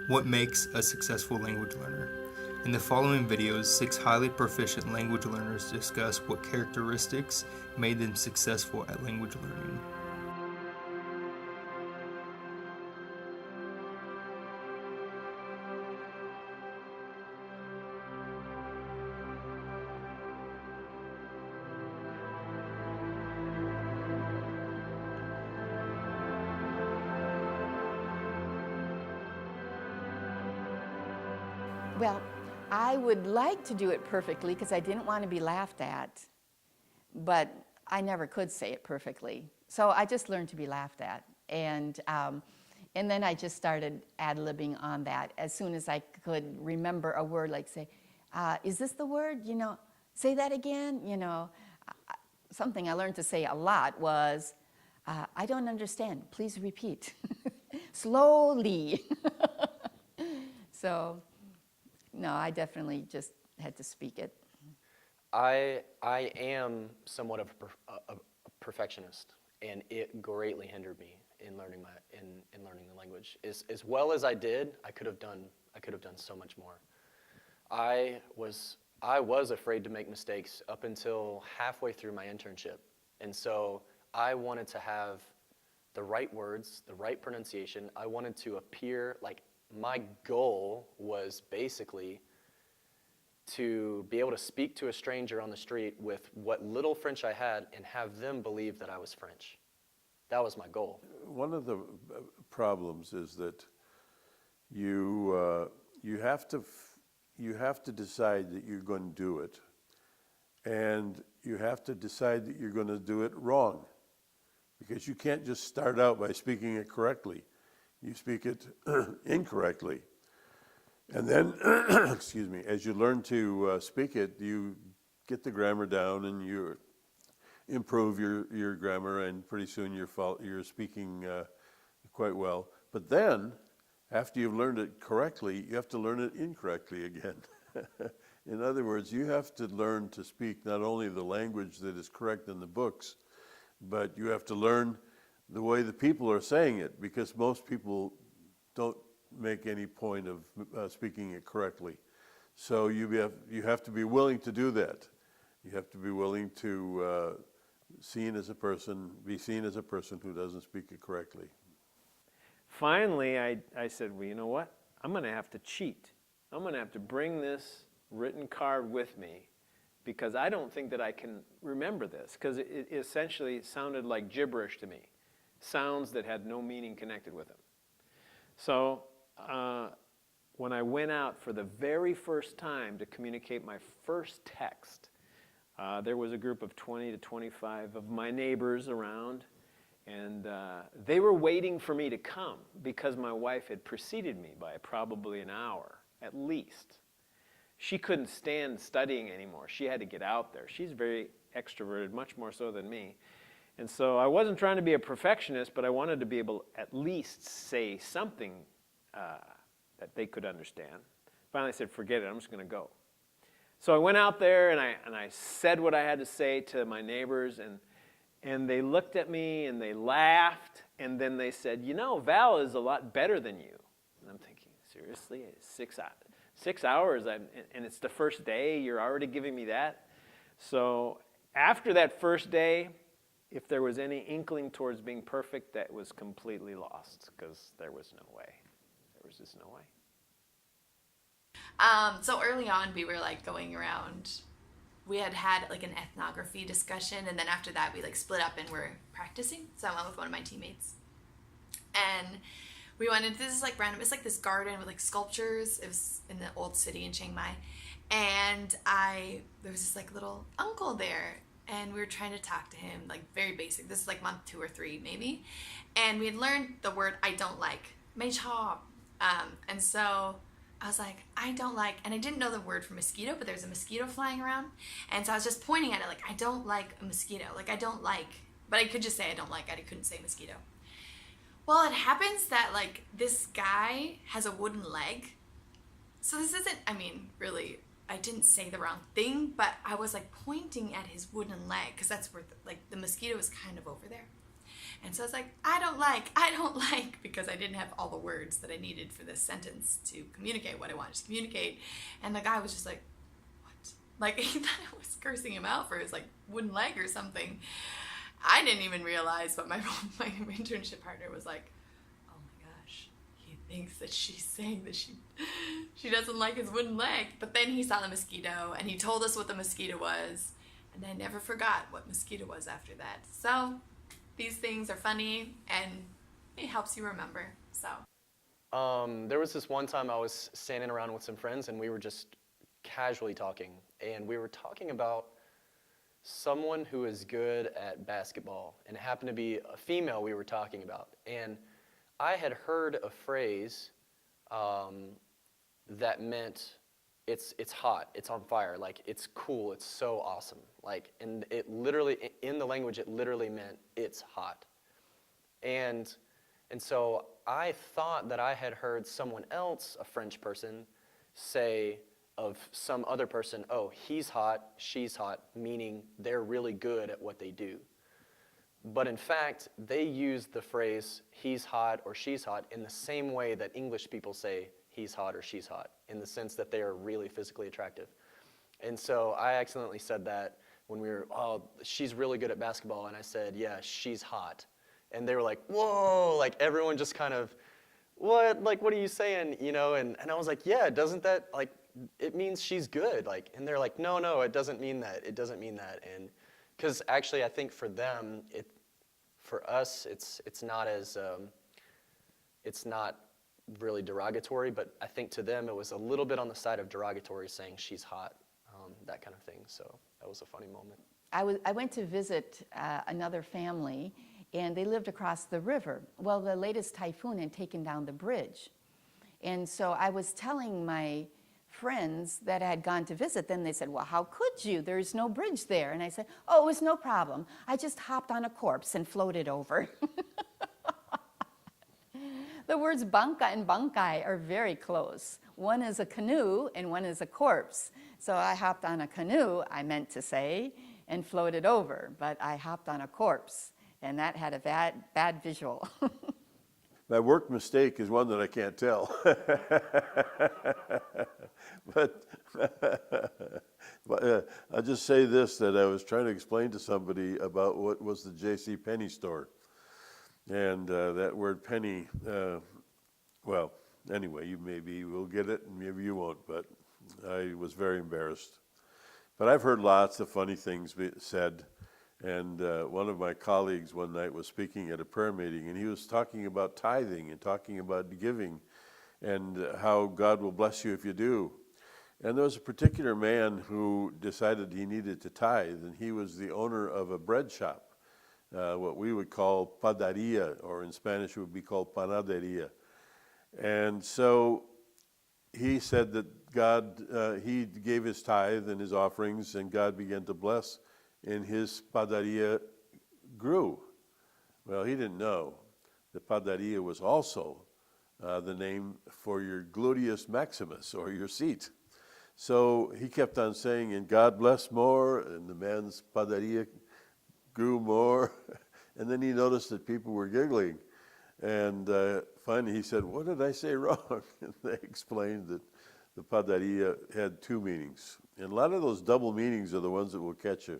What makes a successful language learner? In the following videos, 6 highly proficient language learners discuss what characteristics made them successful at language learning. Well, I would like to do it perfectly because I didn't want to be laughed at, but I never could say it perfectly. So I just learned to be laughed at. And then I just started ad-libbing on that as soon as I could remember a word, like say, is this the word? You know, say that again. You know, something I learned to say a lot was, I don't understand. Please repeat. Slowly. So, no, I definitely just had to speak it. I am somewhat of a perfectionist, and it greatly hindered me in learning in learning the language. As well as I did, I could have done so much more. I was afraid to make mistakes up until halfway through my internship, and so I wanted to have the right words, the right pronunciation. I wanted to appear like my goal was basically to be able to speak to a stranger on the street with what little French I had and have them believe that I was French. That was my goal. One of the problems is that you have to decide that you're going to do it, and you have to decide that you're going to do it wrong, because you can't just start out by speaking it correctly. You speak it incorrectly. And then, excuse me, as you learn to speak it, you get the grammar down and you improve your grammar, and pretty soon you're speaking quite well. But then, after you've learned it correctly, you have to learn it incorrectly again. In other words, you have to learn to speak not only the language that is correct in the books, but you have to learn the way the people are saying it, because most people don't make any point of speaking it correctly. So you have to be willing to do that. You have to be willing to be seen as a person who doesn't speak it correctly. Finally, I said, well, you know what? I'm going to have to cheat. I'm going to have to bring this written card with me, because I don't think that I can remember this, because it essentially sounded like gibberish to me, sounds that had no meaning connected with them. So when I went out for the very first time to communicate my first text, there was a group of 20 to 25 of my neighbors around, and they were waiting for me to come because my wife had preceded me by probably an hour at least. She couldn't stand studying anymore. She had to get out there. She's very extroverted, much more so than me. And so I wasn't trying to be a perfectionist, but I wanted to be able to at least say something that they could understand. Finally I said, forget it, I'm just going to go. So I went out there and I said what I had to say to my neighbors, and they looked at me and they laughed, and then they said, you know, Val is a lot better than you. And I'm thinking, seriously? 6 hours, and it's the first day, you're already giving me that? So after that first day, if there was any inkling towards being perfect, that was completely lost, because there was no way. There was just no way. So early on, we were like going around. We had like an ethnography discussion, and then after that, we like split up and were practicing. So I went with one of my teammates, and we went into this like random. It's like this garden with like sculptures. It was in the old city in Chiang Mai, and there was this like little uncle there. And we were trying to talk to him, like very basic. This is like month 2 or 3 maybe. And we had learned the word I don't like, "mei chao." And so I was like, I don't like, and I didn't know the word for mosquito, but there's a mosquito flying around. And so I was just pointing at it like, I don't like a mosquito. Like I don't like, but I could just say I don't like it. I couldn't say mosquito. Well, it happens that like this guy has a wooden leg. So this isn't, I mean, really, I didn't say the wrong thing, but I was like pointing at his wooden leg because that's where the mosquito is kind of over there. And so I was like, I don't like, because I didn't have all the words that I needed for this sentence to communicate what I wanted to communicate. And the guy was just like, what? Like, he thought I was cursing him out for his like wooden leg or something. I didn't even realize, but my internship partner was like, oh my gosh, he thinks that she's saying that she doesn't like his wooden leg. But then he saw the mosquito and he told us what the mosquito was. And I never forgot what mosquito was after that. So these things are funny and it helps you remember. So there was this one time I was standing around with some friends and we were just casually talking. And we were talking about someone who is good at basketball. And it happened to be a female we were talking about. And I had heard a phrase that meant it's hot, it's on fire, like it's cool, it's so awesome. Like, and it literally, in the language, it literally meant it's hot. And so I thought that I had heard someone else, a French person, say of some other person, oh, he's hot, she's hot, meaning they're really good at what they do. But in fact, they use the phrase he's hot or she's hot in the same way that English people say he's hot or she's hot, in the sense that they are really physically attractive. And so I accidentally said that when we were, oh, she's really good at basketball, and I said, yeah, she's hot. And they were like, whoa, like everyone just kind of, what, like, what are you saying, you know? And I was like, yeah, doesn't that, like, it means she's good, like, and they're like, no, it doesn't mean that, it doesn't mean that. And because actually I think for them, for us, it's not as, it's not really derogatory, but I think to them it was a little bit on the side of derogatory, saying she's hot, that kind of thing. So that was a funny moment. I went to visit another family, and they lived across the river. Well, the latest typhoon had taken down the bridge. And so I was telling my friends that I had gone to visit them. They said, well, how could you? There's no bridge there. And I said, oh, it was no problem. I just hopped on a corpse and floated over. The words banca and bankai are very close. One is a canoe and one is a corpse. So I hopped on a canoe, I meant to say, and floated over, but I hopped on a corpse, and that had a bad visual. My work mistake is one that I can't tell. But I'll just say this, that I was trying to explain to somebody about what was the J.C. Penney store. And that word penny, well, anyway, you maybe will get it and maybe you won't, but I was very embarrassed. But I've heard lots of funny things said. And one of my colleagues one night was speaking at a prayer meeting, and he was talking about tithing and talking about giving and how God will bless you if you do. And there was a particular man who decided he needed to tithe, and he was the owner of a bread shop. What we would call padaria, or in Spanish it would be called panaderia. And so he said that God, he gave his tithe and his offerings, and God began to bless, and his padaria grew. Well, he didn't know that padaria was also the name for your gluteus maximus, or your seat. So he kept on saying, and God bless more, and the man's padaria grew more. And then he noticed that people were giggling. And finally he said, what did I say wrong? And they explained that the padaria had two meanings. And a lot of those double meanings are the ones that will catch you.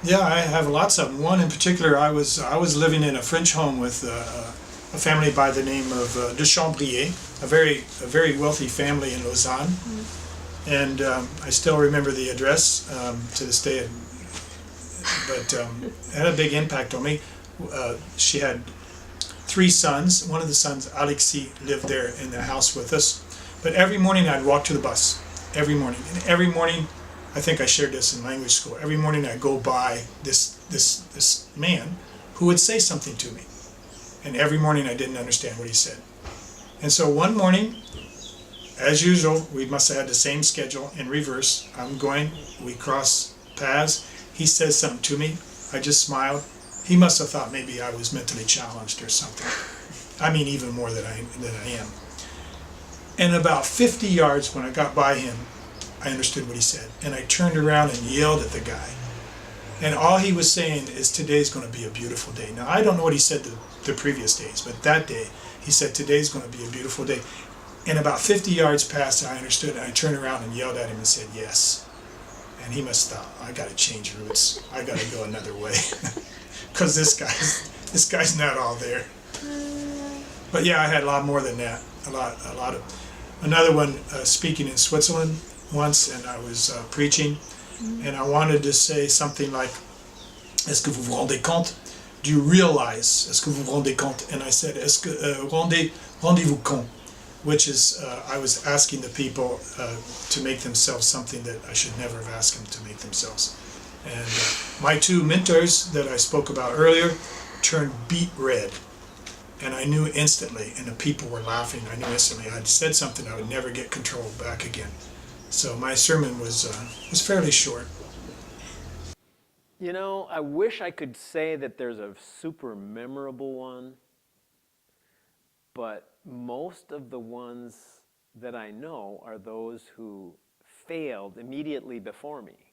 Yeah, I have lots of them. One in particular, I was living in a French home with a family by the name of de Chambrier, a very wealthy family in Lausanne. Mm-hmm. And I still remember the address to this day. But it had a big impact on me. She had 3 sons. One of the sons, Alexis, lived there in the house with us. But every morning I'd walk to the bus. Every morning. And every morning, I think I shared this in language school, every morning I'd go by this man who would say something to me. And every morning I didn't understand what he said. And so one morning, as usual, we must have had the same schedule in reverse. I'm going, we cross paths. He says something to me. I just smiled. He must have thought maybe I was mentally challenged or something. I mean, even more than I am. And about 50 yards when I got by him, I understood what he said. And I turned around and yelled at the guy. And all he was saying is, today's going to be a beautiful day. Now, I don't know what he said the previous days, but that day, he said, today's going to be a beautiful day. And about 50 yards past, I understood, and I turned around and yelled at him and said, yes. And he must stop. I got to change routes. I got to go another way. Because this guy's not all there. But yeah, I had a lot more than that. A lot of. Another one, speaking in Switzerland once, and I was preaching, and I wanted to say something like, est-ce que vous vous rendez compte? Do you realize? Est-ce que vous vous rendez compte? And I said, est-ce que rendez-vous compte? Which is, I was asking the people to make themselves something that I should never have asked them to make themselves. And my two mentors that I spoke about earlier turned beet red. And I knew instantly, and the people were laughing, I knew instantly I'd said something I would never get control back again. So my sermon was fairly short. You know, I wish I could say that there's a super memorable one, but most of the ones that I know are those who failed immediately before me.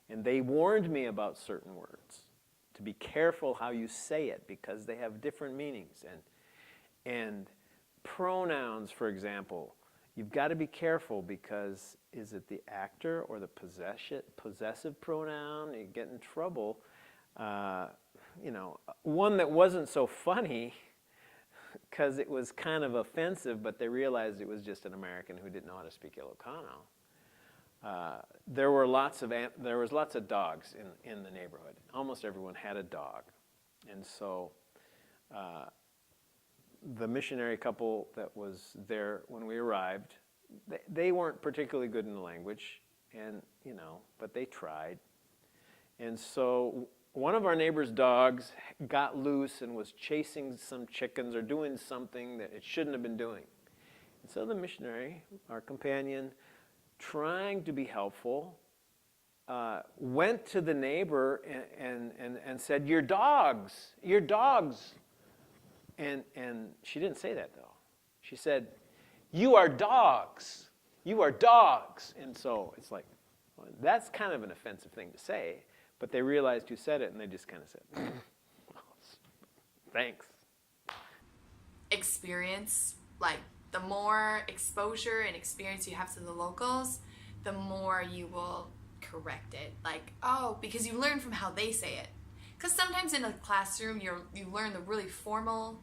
And they warned me about certain words, to be careful how you say it because they have different meanings. And pronouns, for example, you've got to be careful because is it the actor or the possessive pronoun? You get in trouble. You know, one that wasn't so funny because it was kind of offensive, but they realized it was just an American who didn't know how to speak Ilocano. There was lots of dogs in the neighborhood. Almost everyone had a dog. And so the missionary couple that was there when we arrived, they weren't particularly good in the language, and you know, but they tried. And so one of our neighbor's dogs got loose and was chasing some chickens or doing something that it shouldn't have been doing. And so the missionary, our companion, trying to be helpful, went to the neighbor and said, your dogs. And she didn't say that, though. She said, you are dogs. And so it's like, well, that's kind of an offensive thing to say, but they realized who said it, and they just kind of said, thanks. Experience, like the more exposure and experience you have to the locals, the more you will correct it. Like, oh, because you learn from how they say it. Because sometimes in a classroom, you learn the really formal,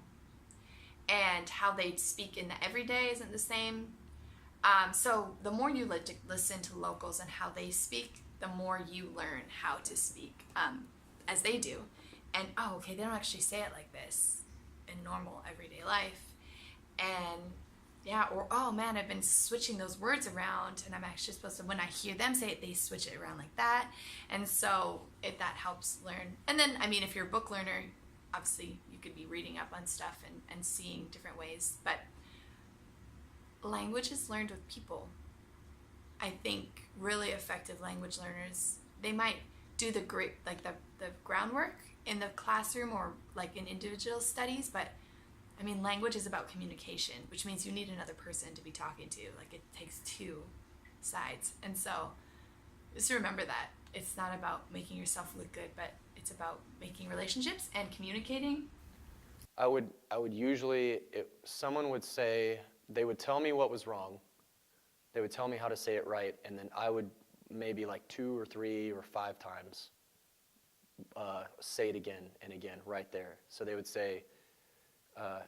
and how they speak in the everyday isn't the same. So the more you listen to locals and how they speak, the more you learn how to speak as they do. And, oh, okay, they don't actually say it like this in normal everyday life. And yeah, or, oh man, I've been switching those words around, and I'm actually supposed to, when I hear them say it, they switch it around like that. And so that helps learn. And then, I mean, if you're a book learner, obviously you could be reading up on stuff and seeing different ways. But language is learned with people. I think really effective language learners, they might do the groundwork in the classroom or like in individual studies, but I mean, language is about communication, which means you need another person to be talking to. Like, it takes two sides. And so just remember that. It's not about making yourself look good, but it's about making relationships and communicating. I would usually, if someone would say, they would tell me what was wrong, they would tell me how to say it right, and then I would maybe like 2 or 3 or 5 times say it again and again right there. So they would say,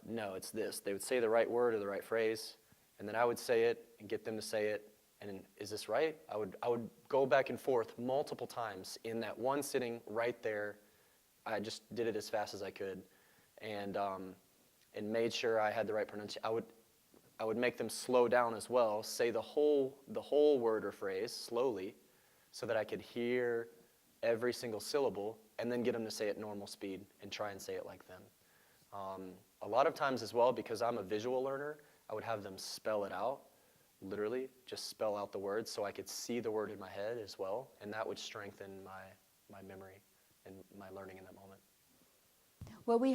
no, it's this. They would say the right word or the right phrase, and then I would say it and get them to say it, and is this right? I would go back and forth multiple times in that one sitting right there. I just did it as fast as I could, and made sure I had the right pronunciation. I would make them slow down as well, say the whole word or phrase slowly, so that I could hear every single syllable, and then get them to say it normal speed and try and say it like them. A lot of times as well, because I'm a visual learner, I would have them spell it out, literally, just spell out the words so I could see the word in my head as well, and that would strengthen my memory and my learning in that moment. Well, we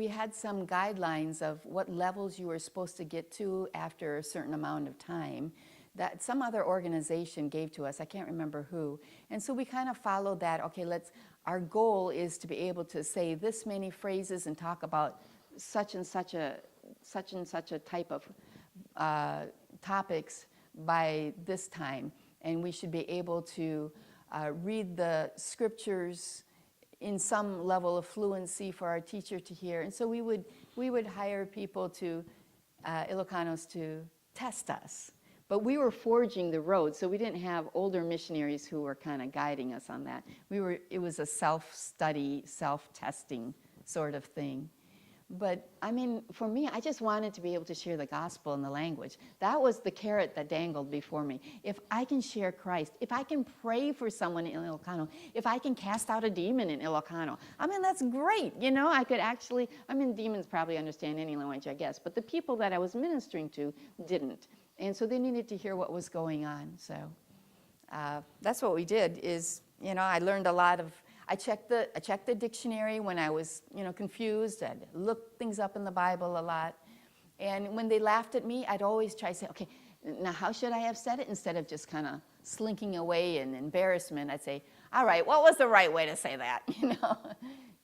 had some guidelines of what levels you were supposed to get to after a certain amount of time. that some other organization gave to us. I can't remember who. And so we kind of followed that. Okay, our goal is to be able to say this many phrases and talk about such and such a type of topics by this time. And we should be able to read the scriptures in some level of fluency for our teacher to hear. And so we would hire people to, Ilocanos, to test us. But we were forging the road, so we didn't have older missionaries who were kind of guiding us on that. It was a self-study, self-testing sort of thing. But I mean, for me, I just wanted to be able to share the gospel in the language. That was the carrot that dangled before me. If I can share Christ, if I can pray for someone in Ilocano, if I can cast out a demon in Ilocano, I mean, that's great. You know, I could actually, I mean, demons probably understand any language, I guess, but the people that I was ministering to didn't. And so they needed to hear what was going on. So that's what we did is, you know, I learned a lot of, I checked the dictionary when I was, you know, confused. I'd look things up in the Bible a lot. And when they laughed at me, I'd always try to say, okay, now how should I have said it? Instead of just kind of slinking away in embarrassment, I'd say, all right, what was the right way to say that, you know?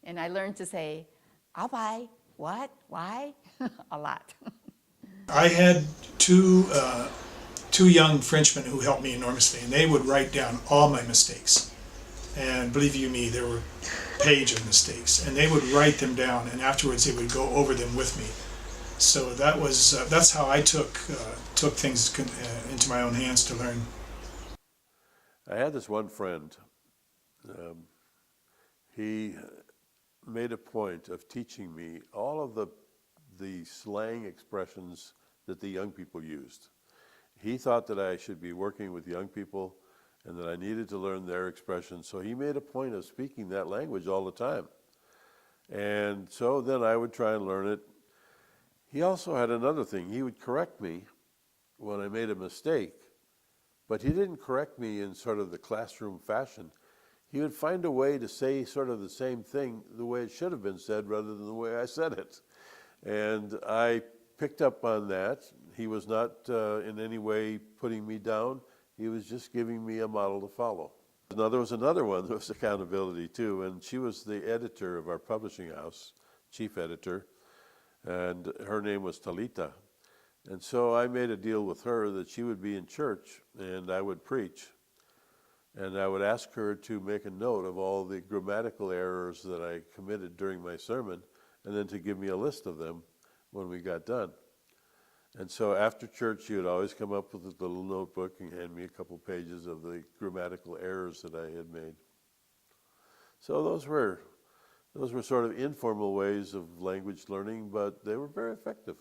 And I learned to say, I'll buy, what, why, a lot. I had two young Frenchmen who helped me enormously, and they would write down all my mistakes. And believe you me, there were a page of mistakes, and they would write them down, and afterwards they would go over them with me. So that's how I took things into my own hands to learn. I had this one friend. He made a point of teaching me all of the slang expressions that the young people used. He thought that I should be working with young people and that I needed to learn their expressions. So he made a point of speaking that language all the time. And so then I would try and learn it. He also had another thing. He would correct me when I made a mistake, but he didn't correct me in sort of the classroom fashion. He would find a way to say sort of the same thing the way it should have been said rather than the way I said it. And I picked up on that. He was not in any way putting me down. He was just giving me a model to follow. Now there was another one that was accountability too, and she was the editor of our publishing house, chief editor, and her name was Talita. And so I made a deal with her that she would be in church and I would preach. And I would ask her to make a note of all the grammatical errors that I committed during my sermon, and then to give me a list of them when we got done. And so after church, she would always come up with a little notebook and hand me a couple pages of the grammatical errors that I had made. So those were sort of informal ways of language learning, but they were very effective.